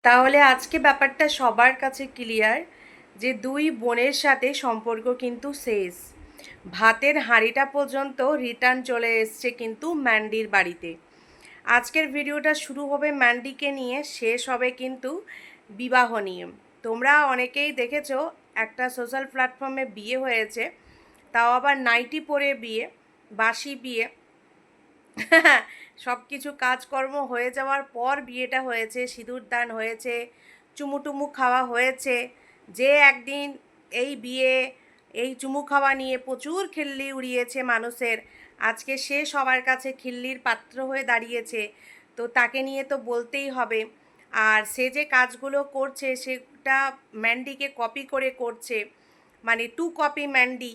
তাহলে আজকে ব্যাপারটা সবার কাছে ক্লিয়ার যে দুই বোনের সাথে সম্পর্ক কিন্তু শেষ। ভাতের হাঁড়িটা পর্যন্ত রিটার্ন চলে এসছে কিন্তু ম্যান্ডির বাড়িতে। আজকের ভিডিওটা শুরু হবে ম্যান্ডিকে নিয়ে, শেষ হবে কিন্তু বিবাহ নিয়ে। তোমরা অনেকেই দেখেছো একটা সোশ্যাল প্ল্যাটফর্মে বিয়ে হয়েছে, তাও আবার নাইটি পরে বিয়ে, বাসি বিয়ে। সব কিছু কাজকর্ম হয়ে যাওয়ার পর বিয়েটা হয়েছে, সিঁদুরদান হয়েছে, চুমুটুমু খাওয়া হয়েছে। যে একদিন এই বিয়ে, এই চুমু খাওয়া নিয়ে প্রচুর খিল্লি উড়িয়েছে মানুষের, আজকে সে সবার কাছে খিল্লির পাত্র হয়ে দাঁড়িয়েছে। তো তাকে নিয়ে তো বলতেই হবে। আর সে যে কাজগুলো করছে সেটা ম্যান্ডিকে কপি করে করছে, মানে টু কপি ম্যান্ডি।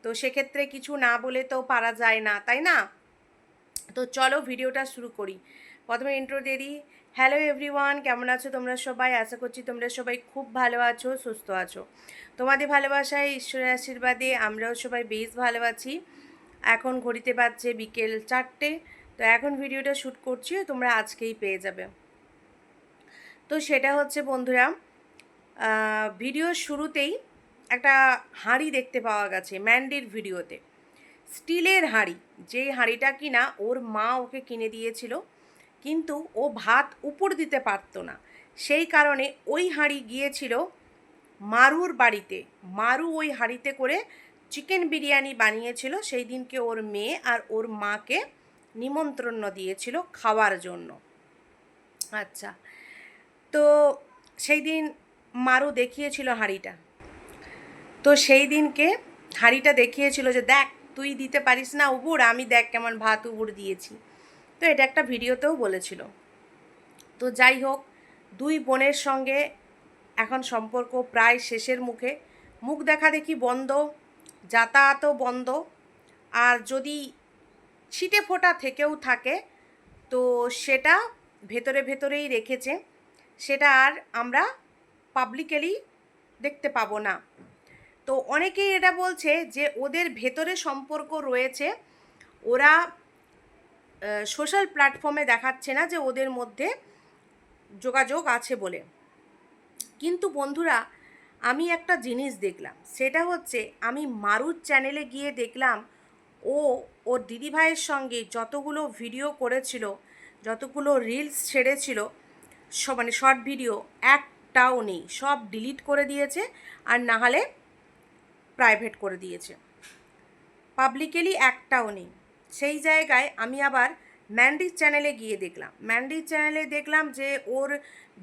তো সেক্ষেত্রে কিছু না বলে তো পারা যায় না, তাই না? তো চলো ভিডিওটা শুরু করি। প্রথমে ইন্ট্রো দিয়ে দিই। হ্যালো এভরিওয়ান, কেমন আছো তোমরা সবাই? আশা করছি তোমরা সবাই খুব ভালো আছো, সুস্থ আছো। তোমাদের ভালোবাসায়, ঈশ্বরের আশীর্বাদে আমরাও সবাই বেশ ভালো আছি। এখন ঘড়িতে বাজছে বিকেল 4টে। তো এখন ভিডিওটা শ্যুট করছি, তোমরা আজকেই পেয়ে যাবে। তো সেটা হচ্ছে বন্ধুরা, ভিডিওর শুরুতেই একটা হাঁড়ি দেখতে পাওয়া গেছে ম্যান্ডির ভিডিওতে। স্টিলের হাঁড়ি, যেই হাঁড়িটা কিনা ওর মা ওকে কিনে দিয়েছিল, কিন্তু ও ভাত উপর দিতে পারতো না। সেই কারণে ওই হাঁড়ি গিয়েছিল মারুর বাড়িতে। মারু ওই হাঁড়িতে করে চিকেন বিরিয়ানি বানিয়েছিল। সেই দিনকে ওর মেয়ে আর ওর মাকে নিমন্ত্রণ দিয়েছিল খাওয়ার জন্য। আচ্ছা, তো সেই দিন মারু দেখিয়েছিল হাঁড়িটা। তো সেই দিনকে হাঁড়িটা দেখিয়েছিল যে দেখ, তুই দিতে পারিস না উবুর, আমি দেখ কেমন ভাত উবুর দিয়েছি। তো এটা একটা ভিডিওতেও বলেছিল। তো যাই হোক, দুই বোনের সঙ্গে এখন সম্পর্ক প্রায় শেষের মুখে। মুখ দেখা দেখি বন্ধ, যাতায়াতও বন্ধ। আর যদি ছিটে ফোঁটা থেকেও থাকে তো সেটা ভেতরে ভেতরেই রেখেছে, সেটা আর আমরা পাবলিকলি দেখতে পাবো না। তো অনেকেই এটা বলছে যে ওদের ভেতরে সম্পর্ক রয়েছে, ওরা সোশ্যাল প্ল্যাটফর্মে দেখাচ্ছে না যে ওদের মধ্যে যোগাযোগ আছে বলে। কিন্তু বন্ধুরা, আমি একটা জিনিস দেখলাম, সেটা হচ্ছে আমি মারুর চ্যানেলে গিয়ে দেখলাম ও ওর দিদিভাইয়ের সঙ্গে যতগুলো ভিডিও করেছিল, যতগুলো রিলস ছেড়েছিল, সব মানে শর্ট ভিডিও, একটাও নেই, সব ডিলিট করে দিয়েছে। আর না হলে প্রাইভেট করে দিয়েছে, পাবলিকলি একটাও নেই। সেই জায়গায় আমি আবার ম্যান্ডির চ্যানেলে গিয়ে দেখলাম, ম্যান্ডির চ্যানেলে দেখলাম যে ওর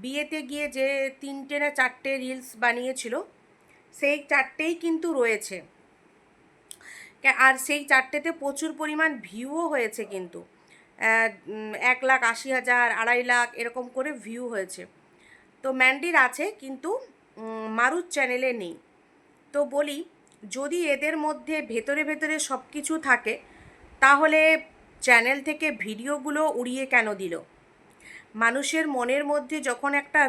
বিয়েতে গিয়ে যে 3টে না 4টে রিলস বানিয়েছিল, সেই 4টেই কিন্তু রয়েছে। আর সেই 4টেতে প্রচুর পরিমাণ ভিউও হয়েছে কিন্তু। 1,80,000, 2.5 লাখ এরকম করে ভিউ হয়েছে। তো ম্যান্ডির আছে কিন্তু মারুর চ্যানেলে নেই। তো বলি, যদি এদের মধ্যে ভেতরে ভেতরে সব কিছু থাকে, তাহলে চ্যানেল থেকে ভিডিওগুলো উড়িয়ে কেন দিল? মানুষের মনের মধ্যে যখন একটা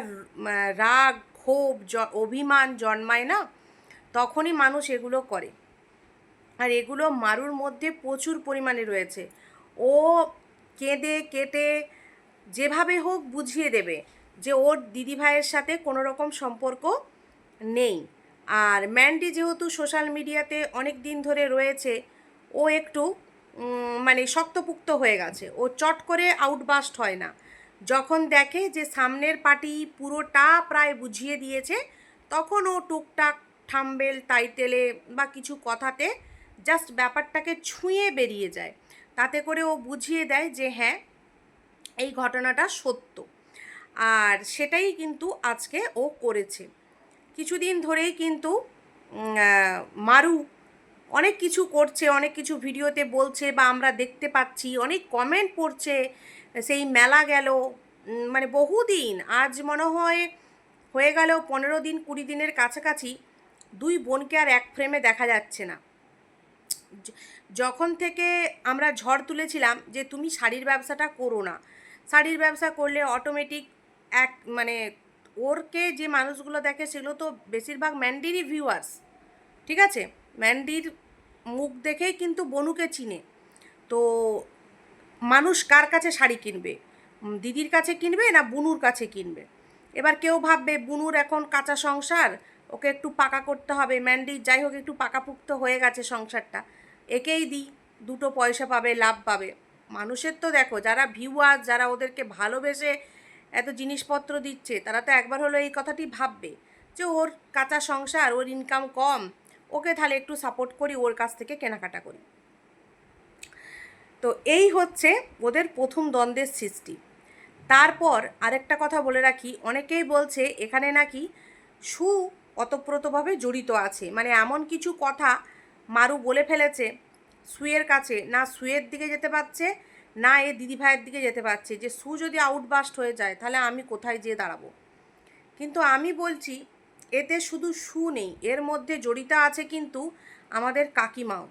রাগ, ক্ষোভ, অভিমান জন্মায় না, তখনই মানুষ এগুলো করে। আর এগুলো মারুর মধ্যে প্রচুর পরিমাণে রয়েছে। ও কেঁদে কেটে যেভাবে হোক বুঝিয়ে দেবে যে ওর দিদিভাইয়ের সাথে কোনো রকম সম্পর্ক নেই। আর ম্যান্ডি যেহেতু সোশ্যাল মিডিয়াতে অনেক দিন ধরে রয়েছে, ও একটু মানে শক্তপুক্ত হয়ে গেছে। ও চট করে আউটবাস্ট হয় না। যখন দেখে যে সামনের পার্টি পুরোটা প্রায় বুঝিয়ে দিয়েছে, তখন ও টুকটাক থাম্বেল টাইটেলে বা কিছু কথাতে জাস্ট ব্যাপারটাকে ছুঁয়ে বেরিয়ে যায়। তাতে করে ও বুঝিয়ে দেয় যে হ্যাঁ, এই ঘটনাটা সত্য। আর সেটাই কিন্তু আজকে ও করেছে। কিছুদিন ধরেই কিন্তু মারু অনেক কিছু করছে, অনেক কিছু ভিডিওতে বলছে বা আমরা দেখতে পাচ্ছি, অনেক কমেন্ট পড়ছে। সেই মেলা গেল, মানে বহুদিন, আজ মনে হয় হয়ে গেল 15 দিন 20 দিনের কাছাকাছি, দুই বোনকে আর এক ফ্রেমে দেখা যাচ্ছে না। যখন থেকে আমরা ঝড় তুলেছিলাম যে তুমি শাড়ির ব্যবসাটা করো না, শাড়ির ব্যবসা করলে অটোমেটিক এক মানে ওরকে যে মানুষগুলো দেখে সেগুলো তো বেশিরভাগ ম্যান্ডিরই ভিউয়ার্স, ঠিক আছে? ম্যান্ডির মুখ দেখেই কিন্তু বনুকে চিনে। তো মানুষ কার কাছে শাড়ি কিনবে? দিদির কাছে কিনবে না বুনুর কাছে কিনবে? এবার কেউ ভাববে বুনুর এখন কাঁচা সংসার, ওকে একটু পাকা করতে হবে, ম্যান্ডি যাই হোক একটু পাকাপুক্ত হয়ে গেছে সংসারটা, একেই দিই, দুটো পয়সা পাবে, লাভ পাবে। মানুষের তো দেখো, যারা ভিউয়ার, যারা ওদেরকে ভালোবেসে এত জিনিসপত্র দিচ্ছে, তারা তো একবার হলো এই কথাটি ভাববে যে ওর কাঁচা সংসার, ওর ইনকাম কম, ওকে তাহলে একটু সাপোর্ট করি, ওর কাছ থেকে কেনাকাটা করি। তো এই হচ্ছে ওদের প্রথম দ্বন্দ্বের সৃষ্টি। তারপর আরেকটা কথা বলে রাখি, অনেকেই বলছে এখানে নাকি সু ওতপ্রোতভাবে জড়িত আছে, মানে এমন কিছু কথা মারু বলে ফেলেছে সুয়ের কাছে, না সুয়ের দিকে যেতে পারছে না এ দিদিভাইয়ের দিকে যেতে পারছে, যে সু যদি আউটবাস্ট হয়ে যায় তাহলে আমি কোথায় যেয়ে দাঁড়াবো। কিন্তু আমি বলছি এতে শুধু সু নেই, এর মধ্যে জড়িত আছে কিন্তু আমাদের কাকিমাও,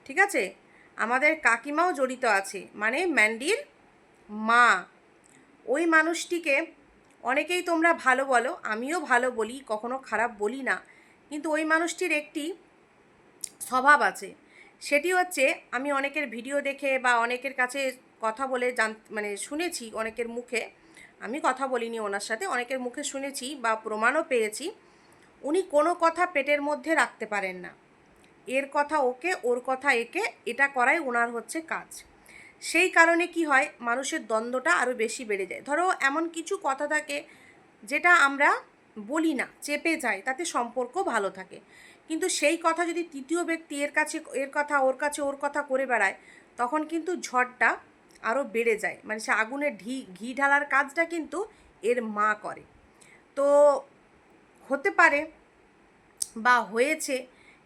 ঠিক আছে, আমাদের কাকিমাও জড়িত আছে, মানে ম্যান্ডির মা। ওই মানুষটিকে অনেকেই তোমরা ভালো বলো, আমিও ভালো বলি, কখনো খারাপ বলি না, কিন্তু ওই মানুষটির একটি স্বভাব আছে, সেটি হচ্ছে আমি অনেকের ভিডিও দেখে বা অনেকের কাছে কথা বলে মানে শুনেছি, অনেকের মুখে, আমি কথা বলিনি ওনার সাথে, অনেকের মুখে শুনেছি বা প্রমাণও পেয়েছি, উনি কোনো কথা পেটের মধ্যে রাখতে পারেন না, এর কথা ওকে, ওর কথা একে, এটা করাই ওনার হচ্ছে কাজ। সেই কারণে কি হয়, মানুষের দ্বন্দ্বটা আরও বেশি বেড়ে যায়। ধরো এমন কিছু কথা থাকে যেটা আমরা বলি না, চেপে যায়, তাতে সম্পর্ক ভালো থাকে, কিন্তু সেই কথা যদি তৃতীয় ব্যক্তি এর কাছে এর কথা, ওর কাছে ওর কথা করে বেড়ায়, তখন কিন্তু ঝড়টা আরও বেড়ে যায়, মানে সে আগুনে ঘি ঢালার কাজটা কিন্তু এর মা করে। তো হতে পারে বা হয়েছে,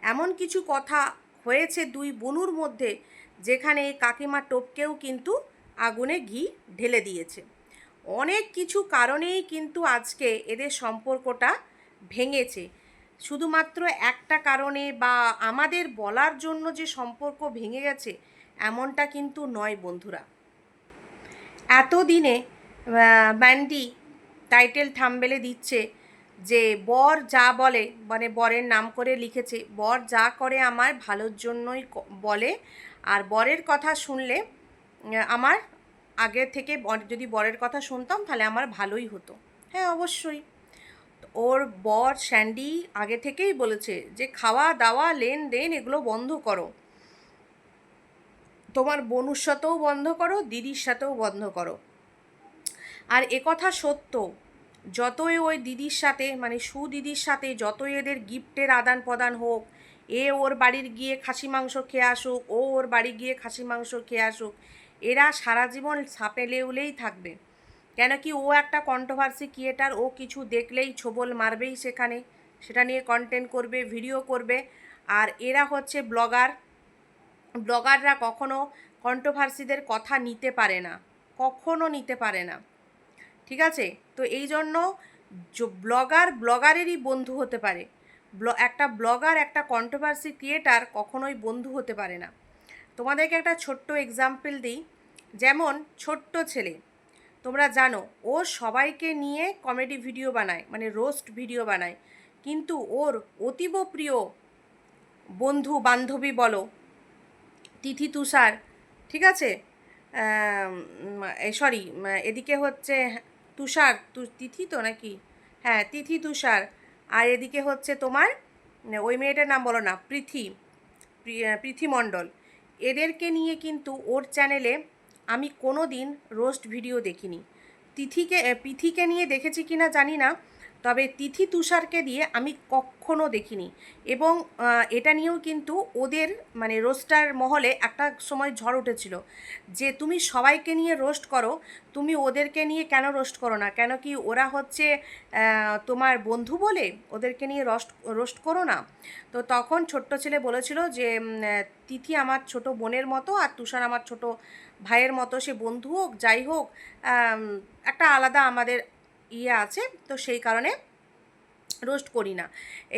এমন কিছু কথা হয়েছে দুই বোনুর মধ্যে, যেখানে কাকিমা টোপকেও কিন্তু আগুনে ঘি ঢেলে দিয়েছে। অনেক কিছু কারণেই কিন্তু আজকে এদের সম্পর্কটা ভেঙেছে, শুধুমাত্র একটা কারণে বা আমাদের বলার জন্য যে সম্পর্ক ভেঙে গেছে এমনটা কিন্তু নয় বন্ধুরা। এতদিনে ব্যান্ডি টাইটেল থাম্বনেলে দিচ্ছে যে বর যা বলে, মানে বরের নাম করে লিখেছে, বর যা করে আমার ভালোর জন্যই বলে, আর বরের কথা শুনলে আমার আগে থেকে যদি বরের কথা শুনতাম তাহলে আমার ভালোই হতো। হ্যাঁ অবশ্যই, ওর বর স্যান্ডি আগে থেকেই বলেছে যে খাওয়া দাওয়া লেনদেন এগুলো বন্ধ করো, তোমার বোনুর সাথেও বন্ধ করো, দিদির সাথেও বন্ধ করো। আর একথা সত্য, যতই ওই দিদির সাথে, মানে সুদিদির সাথে যতই এদের গিফটের আদান প্রদান হোক, এ ওর বাড়ির গিয়ে খাসি মাংস খেয়ে আসুক, ও ওর বাড়ি গিয়ে খাসি মাংস খেয়ে আসুক, এরা সারা জীবন সাপে লেউলেই থাকবে। কেন কি, ও একটা কন্ট্রোভার্সি ক্রিয়েটার, ও কিছু দেখলেই ছোবল মারবেই সেখানে, সেটা নিয়ে কন্টেন্ট করবে, ভিডিও করবে। আর এরা হচ্ছে ব্লগাররা কখনো কন্ট্রোভার্সিদের কথা নিতে পারে না, কখনো নিতে পারে না, ঠিক আছে। তো এই জন্য ব্লগারেরই বন্ধু হতে পারে, একটা ব্লগার একটা কন্ট্রোভার্সি ক্রিয়েটার কখনোই বন্ধু হতে পারে না। তোমাদেরকে একটা ছোট্ট এক্সাম্পল দিই, যেমন ছোট্ট ছেলে, তোমরা জানো ও সবাইকে নিয়ে কমেডি ভিডিও বানায়, মানে রোস্ট ভিডিও বানায়, কিন্তু ওর অতীব প্রিয় বন্ধু বান্ধবী বলো, তিথি তুষার, ঠিক আছে, সরি এদিকে হচ্ছে তুষার, তিথি তো নাকি, হ্যাঁ তিথি তুষার, আর এদিকে হচ্ছে তোমার ওই মেয়েটার নাম বলো না, পৃথি মণ্ডল, এদেরকে নিয়ে কিন্তু ওর চ্যানেলে আমি কোনো দিন রোস্ট ভিডিও দেখিনি। পৃথিকে নিয়ে দেখেছি কিনা জানি না, তবে তিথি তুষারকে দিয়ে আমি কখনো দেখিনি। এবং এটা নিয়েও কিন্তু ওদের মানে রোস্টার মহলে একটা সময় ঝড় উঠেছিল যে তুমি সবাইকে নিয়ে রোস্ট করো, তুমি ওদেরকে নিয়ে কেন রোস্ট করো না, কেন কি ওরা হচ্ছে তোমার বন্ধু বলে ওদেরকে নিয়ে রোস্ট করো না। তো তখন ছোট্ট ছেলে বলেছিল যে তিথি আমার ছোট বোনের মতো আর তুষার আমার ছোট ভাইয়ের মতো, সে বন্ধু হোক যাই হোক, একটা আলাদা আমাদের আছে, তো সেই কারণে রোস্ট করি না।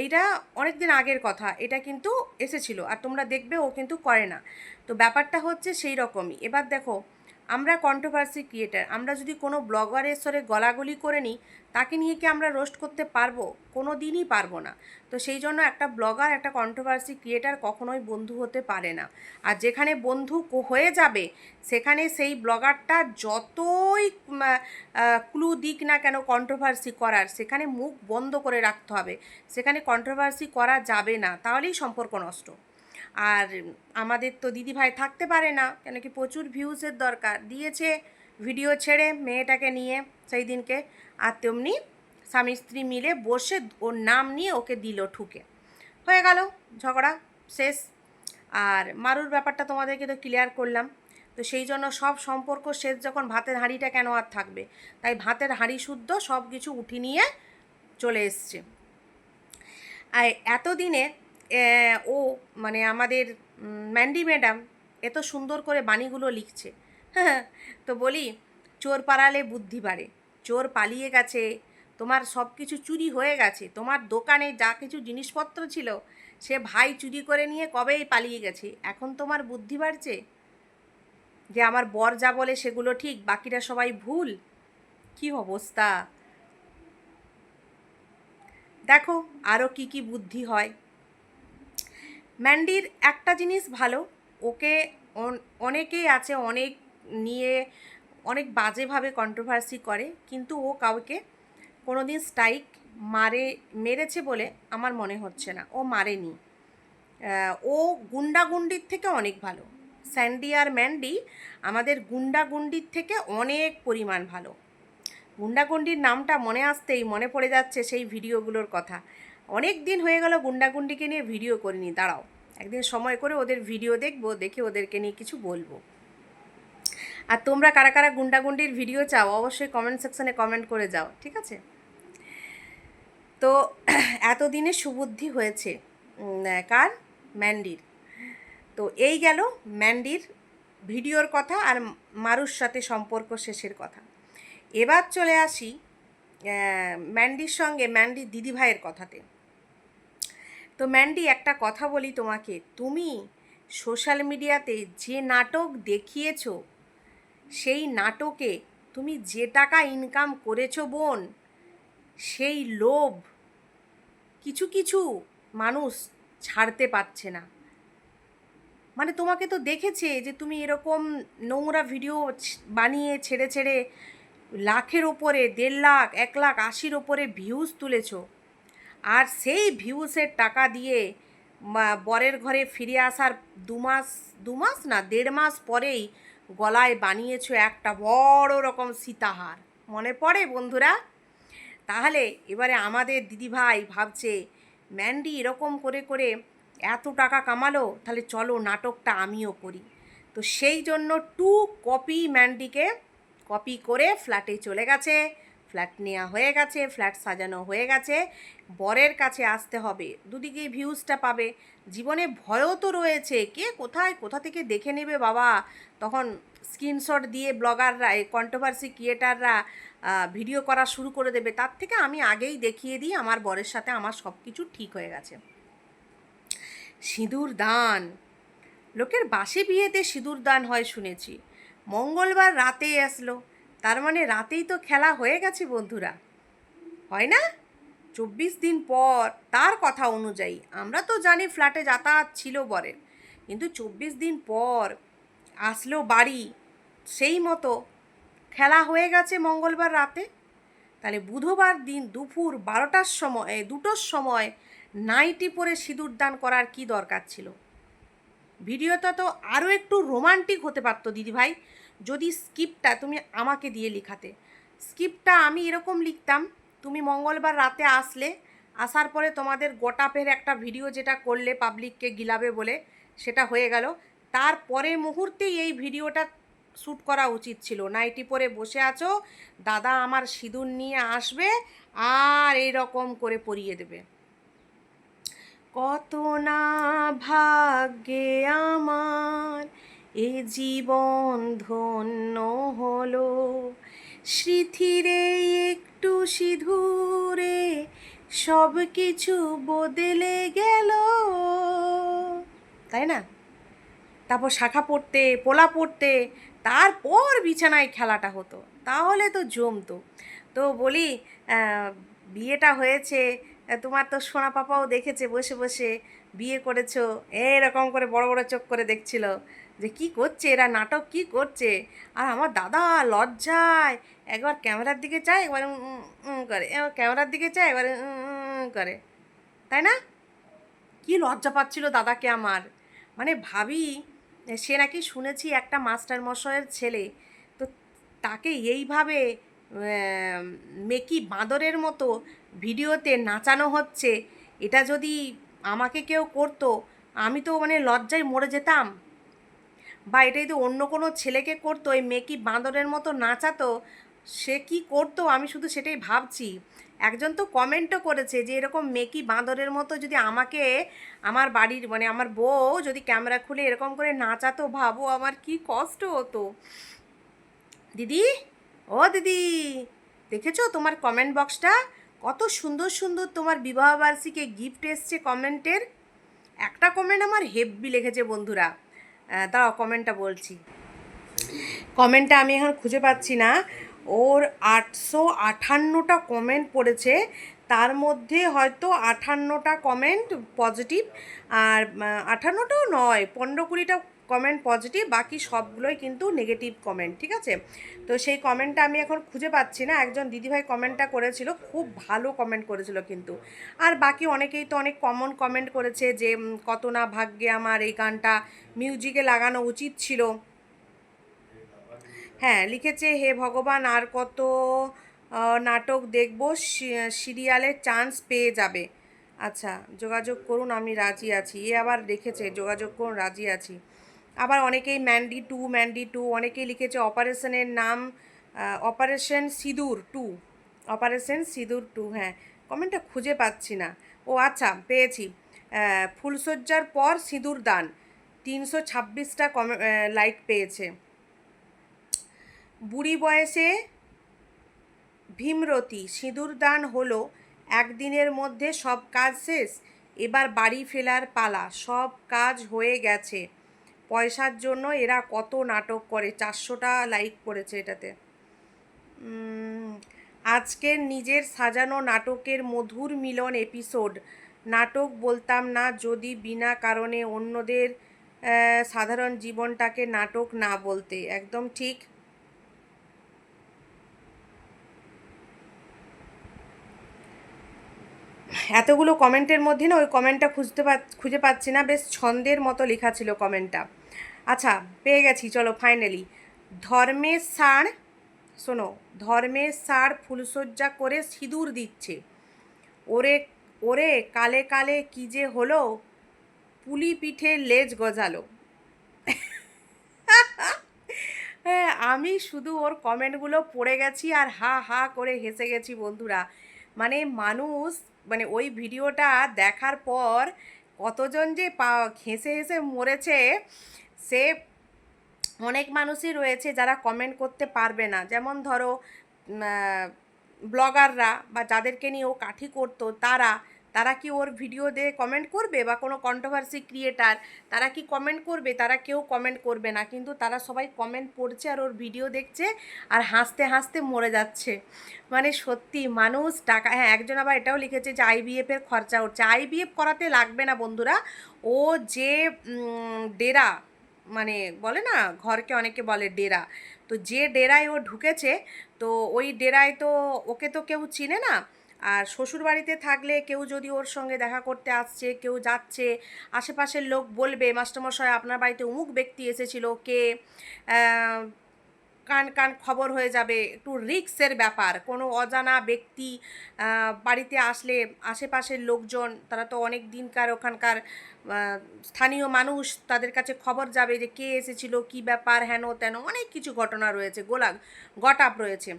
এইটা অনেক দিন আগের কথা, এটা কিন্তু এসেছিলো, আর তোমরা দেখবে ও কিন্তু করে না। তো ব্যাপারটা হচ্ছে সেই রকমই। এবার দেখো আমরা কন্ট্রোভার্সি ক্রিয়েটার, আমরা যদি কোনো ব্লগারের সরে গলাগলি করে নিই, তাকে নিয়ে কি আমরা রোস্ট করতে পারবো? কোনো দিনই পারবো না। তো সেই জন্য একটা ব্লগার, একটা কন্ট্রোভার্সি ক্রিয়েটার কখনোই বন্ধু হতে পারে না। আর যেখানে বন্ধু হয়ে যাবে, সেখানে সেই ব্লগারটা যতই ক্লু দিক না কেন কন্ট্রোভার্সি করার, সেখানে মুখ বন্ধ করে রাখতে হবে, সেখানে কন্ট্রোভার্সি করা যাবে না, তাহলেই সম্পর্ক নষ্ট। আর আমাদের তো দিদিভাই থাকতে পারে না, কেন কি প্রচুর ভিউজের দরকার, দিয়েছে ভিডিও ছেড়ে মেয়েটাকে নিয়ে সেই দিনকে, আর তেমনি স্বামী স্ত্রী মিলে বসে ওর নাম নিয়ে ওকে দিল ঠুকে, হয়ে গেল ঝগড়া শেষ। আর মারুর ব্যাপারটা তোমাদেরকে তো ক্লিয়ার করলাম। তো সেই জন্য সব সম্পর্ক শেষ যখন, ভাতের হাঁড়িটা কেন আর থাকবে? তাই ভাতের হাঁড়ি শুদ্ধ সব কিছু উঠি নিয়ে চলে এসছে। আর এতদিনে ও মানে আমাদের ম্যান্ডি ম্যাডাম এত সুন্দর করে বাণীগুলো লিখছে। হ্যাঁ, তো বলি, চোর পালালে বুদ্ধি বাড়ে। চোর পালিয়ে গেছে, তোমার সব কিছু চুরি হয়ে গেছে, তোমার দোকানে যা কিছু জিনিসপত্র ছিল সে ভাই চুরি করে নিয়ে কবেই পালিয়ে গেছে, এখন তোমার বুদ্ধি বাড়ছে যে আমার বর যা বলে সেগুলো ঠিক, বাকিরা সবাই ভুল। কি অবস্থা! দেখো আরও কি কি বুদ্ধি হয়। ম্যান্ডির একটা জিনিস ভালো, ওকে অনেকেই আছে অনেক নিয়ে অনেক বাজেভাবে কন্ট্রোভার্সি করে, কিন্তু ও কাউকে কোনো দিন স্ট্রাইক মেরেছে বলে আমার মনে হচ্ছে না, ও মারেনি। ও গুন্ডাগুন্ডির থেকে অনেক ভালো। স্যান্ডি আর ম্যান্ডি আমাদের গুন্ডাগুন্ডির থেকে অনেক পরিমাণ ভালো। গুন্ডাগুন্ডির নামটা মনে আসতেই মনে পড়ে যাচ্ছে সেই ভিডিওগুলোর কথা। অনেক দিন হয়ে গেল গুন্ডাগুন্ডিকে নিয়ে ভিডিও করিনি, দাঁড়াও একদিন সময় করে ওদের ভিডিও দেখবো, দেখে ওদেরকে নিয়ে কিছু বলবো। আর তোমরা কারা কারা গুন্ডাগুন্ডির ভিডিও চাও অবশ্যই কমেন্ট সেকশনে কমেন্ট করে যাও, ঠিক আছে? তো এতদিনে সুবুদ্ধি হয়েছে কার? ম্যান্ডির। তো এই গেল ম্যান্ডির ভিডিওর কথা আর মারুর সাথে সম্পর্ক শেষের কথা। এবার চলে আসি ম্যান্ডির সঙ্গে ম্যান্ডির দিদিভাইয়ের কথাতে। তো ম্যান্ডি, একটা কথা বলি তোমাকে, তুমি সোশ্যাল মিডিয়াতে যে নাটক দেখিয়েছো, সেই নাটকে তুমি যে টাকা ইনকাম করেছো বোন, সেই লোভ কিছু কিছু মানুষ ছাড়তে পারছে না। মানে তোমাকে তো দেখেছে যে তুমি এরকম নোংরা ভিডিও বানিয়ে ছেড়ে ছেড়ে লাখের ওপরে, 1.5 লাখ 1,80,000 ওপরে ভিউজ তুলেছো, আর সেই ভিউসের টাকা দিয়ে বরের ঘরে ফিরে আসার 2 মাস না 1.5 মাস পরেই গলায় বানিয়েছো একটা বড় রকম সীতাহার, মনে পড়ে বন্ধুরা? তাহলে এবারে আমাদের দিদিভাই ভাবছে ম্যান্ডি এরকম করে করে এত টাকা কামালো, তাহলে চলো নাটকটা আমিও করি। তো সেই জন্য কপি ম্যান্ডিকে কপি করে ফ্ল্যাটে চলে গেছে, ফ্ল্যাট নেওয়া হয়ে গেছে, ফ্ল্যাট সাজানো হয়ে গেছে, বরের কাছে আসতে হবে, দুদিকেই ভিউজটা পাবে। জীবনে ভয়ও তো রয়েছে, কে কোথায় কোথা থেকে দেখে নেবে বাবা, তখন স্ক্রিনশট দিয়ে ব্লগাররা, কন্ট্রোভার্সি ক্রিয়েটাররা ভিডিও করা শুরু করে দেবে। তার থেকে আমি আগেই দেখিয়ে দিই আমার বরের সাথে আমার সব কিছু ঠিক হয়ে গেছে। সিঁদুর দান, লোকের বাসি বিয়েতে সিঁদুর দান হয় শুনেছি, মঙ্গলবার রাতে আসলো, তার মানে রাতেই তো খেলা হয়ে গেছে বন্ধুরা, হয় না? 24 দিন পর তার কথা অনুযায়ী, আমরা তো জানি ফ্ল্যাটে যাতায়াত ছিল বরের, কিন্তু 24 দিন পর আসলো বাড়ি, সেই মতো খেলা হয়ে গেছে মঙ্গলবার রাতে। তাহলে বুধবার দিন দুপুর 12টার সময় 2টোর সময় নাইটি পরে সিঁদুর দান করার কি দরকার ছিল? ভিডিওটা তো আরও একটু রোমান্টিক হতে পারতো দিদিভাই, যদি স্ক্রিপ্টটা তুমি আমাকে দিয়ে লিখাতে। স্ক্রিপ্টটা আমি এরকম লিখতাম, তুমি মঙ্গলবার রাতে আসলে, আসার পরে তোমাদের গোটাপের একটা ভিডিও যেটা করলে পাবলিককে গিলাবে বলে, সেটা হয়ে গেল, তারপরে মুহূর্তেই এই ভিডিওটা শ্যুট করা উচিত ছিল। নাইটি পরে বসে আছো, দাদা আমার সিঁদুর নিয়ে আসবে আর এইরকম করে পরিয়ে দেবে। কত না ভাগ্যে আমার এ জীবন ধন্য হলো, স্মৃতিরে একটু সিঁদুরে সব কিছু বদলে গেল, তাই না? তারপর শাখা পড়তে, পোলা পড়তে, তারপর বিছানায় খেলাটা হতো, তাহলে তো জমতো। তো বলি বিয়েটা হয়েছে, তোমার তো সোনা পাপাও দেখেছে বসে বসে, বিয়ে করেছো, এরকম করে বড় বড় চোখ করে দেখছিল যে কি করছে এরা, নাটক কি করছে। আর আমার দাদা লজ্জায় একবার ক্যামেরার দিকে চায়, একবার করে, এবার ক্যামেরার দিকে চায়, এবার করে, তাই না? কি লজ্জা পাচ্ছিল দাদাকে আমার। মানে ভাবি, সে নাকি শুনেছি একটা মাস্টার মশাইয়ের ছেলে, তো তাকে এইভাবে মেকি বাঁদরের মতো ভিডিওতে নাচানো হচ্ছে। এটা যদি আমাকে কেউ করতো, আমি তো মানে লজ্জায় মরে যেতাম। বা এটা যদি অন্য কোনো ছেলেকে করতো, এই মেকি বাঁদরের মতো নাচাতো, সে কি করতো আমি শুধু সেটাই ভাবছি। একজন তো কমেন্টও করেছে যে এরকম মেকি বাঁদরের মতো যদি আমাকে, আমার বাড়ির মানে আমার বউ যদি ক্যামেরা খুলে এরকম করে নাচাতো, ভাবো আমার কি কষ্ট হতো। দিদি, ও দিদি, দেখেছো তোমার কমেন্ট বক্সটা? কত সুন্দর সুন্দর তোমার বিবাহবার্ষিকী গিফট এসছে কমেন্টের। একটা কমেন্ট আমার হেব্বি লিখেছে বন্ধুরা, দাঁড়াও কমেন্টটা বলছি। কমেন্টটা আমি এখন খুঁজে পাচ্ছি না। ওর 858টা কমেন্ট পড়েছে, তার মধ্যে হয়তো 58টা কমেন্ট পজিটিভ, আর 58টাও নয়, 15-20টা কমেন্ট পজিটিভ, বাকি সবগুলোই কিন্তু নেগেটিভ কমেন্ট, ঠিক আছে? তো সেই কমেন্টটা আমি এখন খুঁজে পাচ্ছি না। একজন দিদিভাই কমেন্টটা করেছিল, খুব ভালো কমেন্ট করেছিল কিন্তু। আর বাকি অনেকেই তো অনেক কমন কমেন্ট করেছে যে কত না ভাগ্যে আমার এই গানটা মিউজিকে লাগানো উচিত ছিল। হ্যাঁ লিখেছে, হে ভগবান আর কত নাটক দেখব, সিরিয়ালে চান্স পেয়ে যাবে। আচ্ছা, যোগাযোগ করুন, আমি রাজি আছি। এ আবার লিখেছে যোগাযোগ করুন, রাজি আছি। আবার অনেকেই ম্যান্ডি টু অনেকেই লিখেছে অপারেশনের নাম অপারেশন সিঁদুর 2, অপারেশন সিঁদুর 2। হ্যাঁ, কমেন্টটা খুঁজে পাচ্ছি না। ও আচ্ছা, পেয়েছি। ফুলশয্যার পর সিঁদুর দান 326টা লাইক পেয়েছে। বুড়ি বয়সে ভীমরতি, সিঁদুর দান হলো একদিনের মধ্যে সব কাজ শেষ, এবার বাড়ি ফেরার পালা, সব কাজ হয়ে গেছে, পয়সার জন্য এরা কত নাটক করে। 400টা লাইক পড়েছে এটাতে। আজকের নিজের সাজানো নাটকের মধুর মিলন এপিসোড। নাটক বলতাম না যদি বিনা কারণে অন্যদের সাধারণ জীবনটাকে নাটক না বলতে। একদম ঠিক। এতগুলো কমেন্টের মধ্যে না ওই কমেন্টটা খুঁজে পাচ্ছি না, বেশ ছন্দের মতো লেখা ছিল কমেন্টটা। আচ্ছা, পেয়ে গেছি, চলো ফাইনালি। ধর্মের ষাঁড়, শোনো, ধর্মের ষাঁড় ফুলশয্যা করে সিঁদুর দিচ্ছে, ওরে ওরে কালে কালে কি যে হলো, পুলি পিঠে লেজ গজালো। হ্যাঁ, আমি শুধু ওর কমেন্টগুলো পড়ে গেছি আর হা হা করে হেসে গেছি বন্ধুরা। মানে মানুষ, মানে ওই ভিডিওটা দেখার পর কতজন যে হেসে হেসে মরেছে, সে অনেক মানুষই রয়েছে যারা কমেন্ট করতে পারবে না। যেমন ধরো ব্লগাররা বা যাদেরকে নিয়ে ও কাঠি করতো, তারা তারা কি ওর ভিডিও দিয়ে কমেন্ট করবে? বা কোনো কন্ট্রোভার্সি ক্রিয়েটার, তারা কি কমেন্ট করবে? তারা কেউ কমেন্ট করবে না, কিন্তু তারা সবাই কমেন্ট পড়ছে আর ওর ভিডিও দেখছে আর হাসতে হাসতে মরে যাচ্ছে। মানে সত্যি মানুষ টাকা, হ্যাঁ একজন আবার এটাও লিখেছে যে আইভিএফের খরচা উঠছে। আইভিএফ করাতে লাগবে না বন্ধুরা। ও যে ডেরা, মানে বলে না ঘরকে অনেকে বলে ডেরা, তো যে ডেরায় ও ঢুকেছে, তো ওই ডেরায় তো ওকে তো কেউ চিনে না। আর শ্বশুরবাড়িতে থাকলে কেউ যদি ওর সঙ্গে দেখা করতে আসছে, কেউ যাচ্ছে, আশেপাশের লোক বলবে মাস্টারমশাই আপনার বাড়িতে অমুক ব্যক্তি এসেছিল, কে কান কান খবর হয়ে যাবে। একটু রিস্কের ব্যাপার, কোনো অজানা ব্যক্তি বাড়িতে আসলে আশেপাশের লোকজন, তারা তো অনেক দিনকার ওখানকার স্থানীয় মানুষ, তাদের কাছে খবর যাবে যে কে এসেছিল, কি ব্যাপার, হেন তেন অনেক কিছু ঘটনা রয়েছে, গটাপ রয়েছে।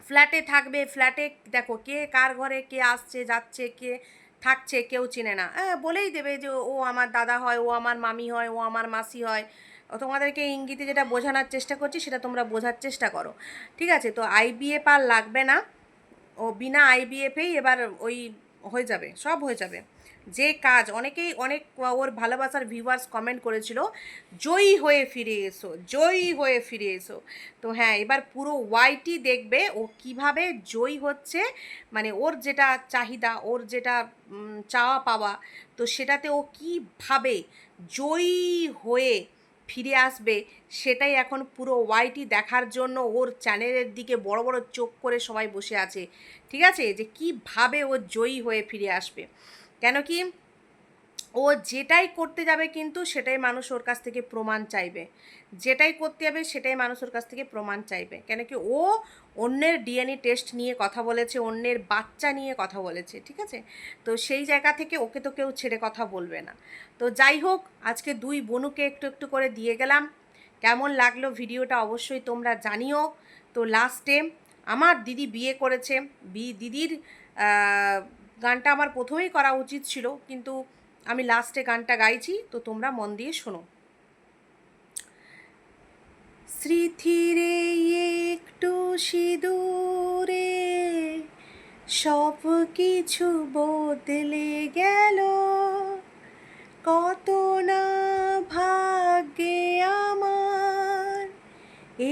ফ্ল্যাটে থাকবে, ফ্ল্যাটে দেখো কে কার ঘরে কে আসছে যাচ্ছে, কে থাকছে কেউ চিনে না, বলেই দেবে যে ও আমার দাদা হয়, ও আমার মামি হয়, ও আমার মাসি হয়। তোমাদেরকে ইঙ্গিতে যেটা বোঝানোর চেষ্টা করছি সেটা তোমরা বোঝার চেষ্টা করো, ঠিক আছে? তো আইবিএফ আর লাগবে না, ও বিনা আইবিএফেই এবার ওই হয়ে যাবে, সব হয়ে যাবে। যে কাজ অনেকেই অনেক ওর ভালোবাসার ভিউয়ার্স কমেন্ট করেছিল, জয়ী হয়ে ফিরে এসো, জয়ী হয়ে ফিরে এসো। তো হ্যাঁ, এবার পুরো ওয়াইটি দেখবে ও কিভাবে জয়ী হচ্ছে, মানে ওর যেটা চাহিদা, ওর যেটা চাওয়া পাওয়া, তো সেটাতে ও কীভাবে জয়ী হয়ে ফিরে আসবে, সেটাই এখন পুরো ওয়াইটি দেখার জন্য ওর চ্যানেলের দিকে বড় বড় চোখ করে সবাই বসে আছে, ঠিক আছে, যে কীভাবে ও জয়ী হয়ে ফিরে আসবে। কেন কি ও যেটাই করতে যাবে কিন্তু সেটাই মানুষ ওর কাছ থেকে প্রমাণ চাইবে, যেটাই করতে যাবে সেটাই মানুষ ওর কাছ থেকে প্রমাণ চাইবে। কেন কি ও অন্যের ডিএনএ টেস্ট নিয়ে কথা বলেছে, অন্যের বাচ্চা নিয়ে কথা বলেছে, ঠিক আছে। তো সেই জায়গা থেকে ওকে তো কেউ ছেড়ে কথা বলবে না। তো যাই হোক, আজকে দুই বোনুকে একটু একটু করে দিয়ে গেলাম। কেমন লাগলো ভিডিওটা অবশ্যই তোমরা জানিও। তো লাস্টে আমার দিদি বিয়ে করেছে, দিদির গানটা আমার প্রথমেই করা উচিত ছিল, কিন্তু আমি লাস্টে গানটা গাইছি, তো তোমরা মন দিয়ে শোনো। স্মৃতিরে একটু সিঁদুরে সব কিছু বদলে গেল, কত না ভাগ্যে আমার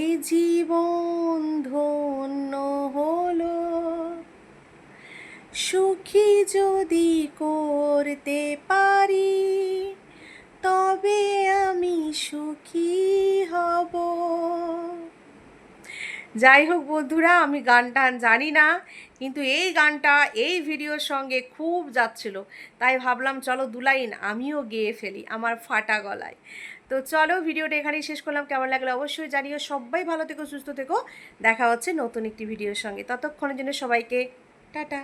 এ জীবন ধন্য হলো, সুখী যদি করতে পারি তবে আমি সুখী হব। যাই হোক বন্ধুরা, আমি গান টান জানি না, কিন্তু এই গানটা এই ভিডিওর সঙ্গে খুব যাচ্ছিল, তাই ভাবলাম চলো দু লাইন আমিও গেয়ে ফেলি আমার ফাটা গলায়। তো চলো, ভিডিওটা এখানেই শেষ করলাম। কেমন লাগলো অবশ্যই জানিও। সবাই ভালো থেকো, সুস্থ থেকো। দেখা হচ্ছে নতুন একটি ভিডিওর সঙ্গে। ততক্ষণের জন্য সবাইকে টাটা।